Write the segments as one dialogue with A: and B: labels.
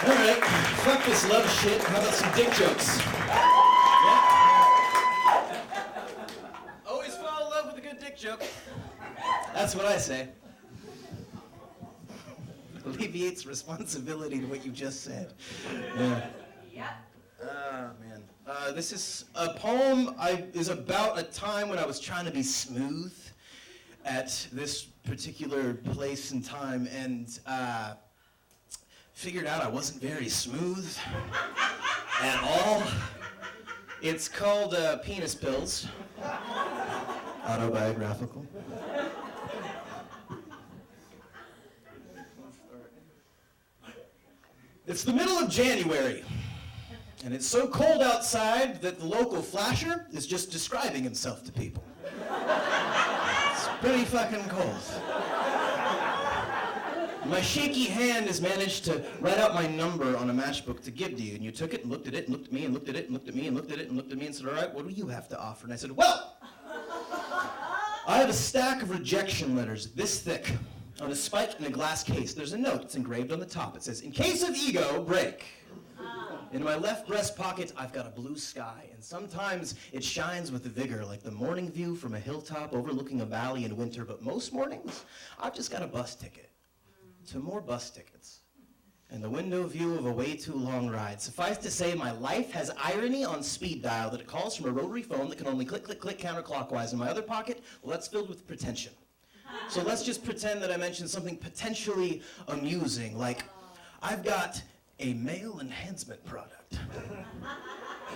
A: All right, fuck this love shit. How about some dick jokes? Yeah. Always fall in love with a good dick joke. That's what I say. Alleviates responsibility to what you just said. Yeah.
B: Yep.
A: Man. This is a poem is about a time when I was trying to be smooth at this particular place and time, and figured out I wasn't very smooth at all. It's called Penis Pills. Autobiographical. It's the middle of January, and it's so cold outside that the local flasher is just describing himself to people. It's pretty fucking cold. My shaky hand has managed to write out my number on a matchbook to give to you, and you took it and looked at it and looked at me and looked at it and looked at me and looked at it and looked at me and said, all right, what do you have to offer? And I said, well, I have a stack of rejection letters this thick on a spike in a glass case. There's a note. It's engraved on the top. It says, in case of ego, break. In my left breast pocket, I've got a blue sky, and sometimes it shines with vigor like the morning view from a hilltop overlooking a valley in winter, but most mornings, I've just got a bus ticket to more bus tickets and the window view of a way too long ride. Suffice to say, my life has irony on speed dial that it calls from a rotary phone that can only click, click, click counterclockwise. In my other pocket, well, that's filled with pretension. So let's just pretend that I mentioned something potentially amusing, like I've got a male enhancement product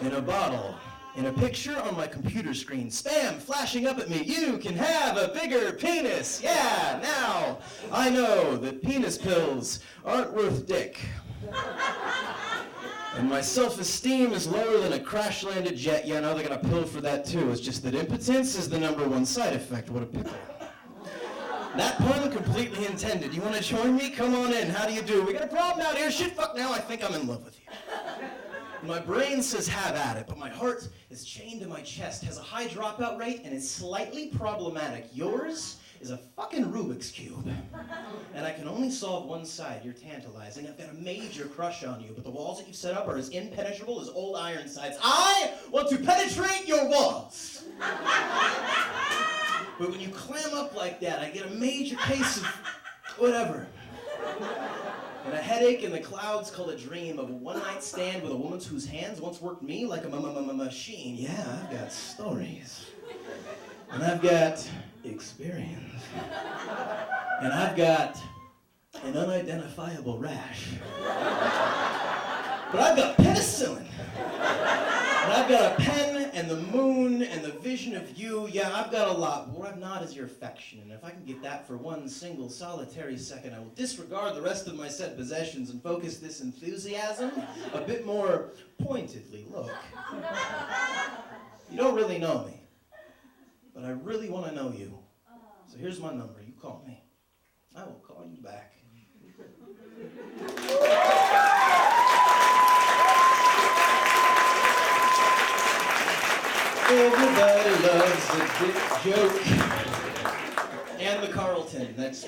A: in a bottle, in a picture on my computer screen, spam flashing up at me, you can have a bigger penis. Yeah, now I know that penis pills aren't worth dick. And my self-esteem is lower than a crash-landed jet. Yeah, now they got a pill for that too. It's just that impotence is the #1 side effect. What a pickle. That pun completely intended. You want to join me? Come on in. How do you do? We got a problem out here. Shit, fuck now. I think I'm in love with you. My brain says have at it, but my heart is chained to my chest, has a high dropout rate, and is slightly problematic. Yours is a fucking Rubik's Cube. And I can only solve one side. You're tantalizing. I've got a major crush on you, but the walls that you've set up are as impenetrable as old iron sights. I want to penetrate your walls. But when you clam up like that, I get a major case of whatever. And a headache in the clouds called a dream of a one-night stand with a woman whose hands once worked me like a machine. Yeah, I've got stories. And I've got experience. And I've got an unidentifiable rash. But I've got penicillin. And I've got a pen and the moon and the vision of you. Yeah, I've got a lot. But what I've not is your affection. And if I can get that for one single solitary second, I will disregard the rest of my set possessions and focus this enthusiasm a bit more pointedly. Look, you don't really know me, but I really want to know you. So here's my number. You call me. I will call you back. Everybody loves a dick joke. And the Carlton. That's